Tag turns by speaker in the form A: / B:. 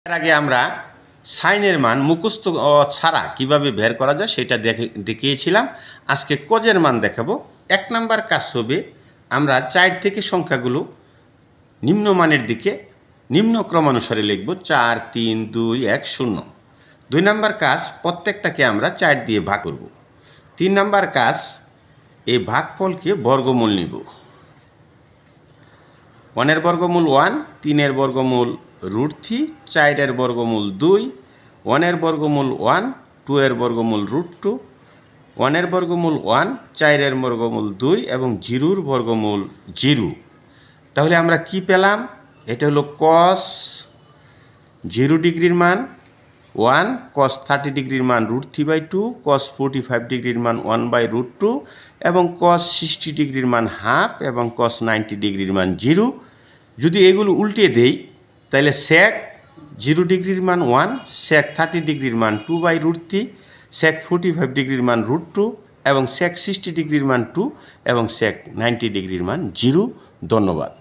A: এর আগে আমরা সাইনের মান মুখস্থ ছাড়া কিভাবে বের করা যায় সেটা দেখিয়েছিলাম। আজকে কজের মান দেখাবো। 1 নাম্বার কাজ হবে আমরা 4 থেকে সংখ্যাগুলো নিম্নমানের দিকে নিম্ন ক্রমানুসারে লিখব 4 3 2 1 0। 2 নাম্বার কাজ প্রত্যেকটাকে আমরা 4 দিয়ে ভাগ করব। 3 নাম্বার কাজ এই ভাগফলকে বর্গমূল নিব। 1 এর বর্গমূল 1, 3 এর বর্গমূল √3, 4 এর বর্গমূল 2, 1 এর বর্গমূল 1, 2 এর বর্গমূল √2, 1 এর বর্গমূল 1, 4 এর বর্গমূল 2 এবং 0 এর বর্গমূল 0। তাহলে আমরা কি পেলাম? এটা হলো cos 0 ডিগ্রির মান 1, cos 30 ডিগ্রির মান √3/2, cos 45 ডিগ্রির মান 1/√2 এবং cos 60 ডিগ্রির মান হাফ এবং cos 90 ডিগ্রির মান 0। যদি এগুলো উল্টে দেই তাহলে sec 0 ডিগ্রির মান 1, sec 30 ডিগ্রির মান 2/√3, sec 45 ডিগ্রির মান √2 এবং sec 60 ডিগ্রির মান 2 এবং sec 90 ডিগ্রির মান 0। ধন্যবাদ।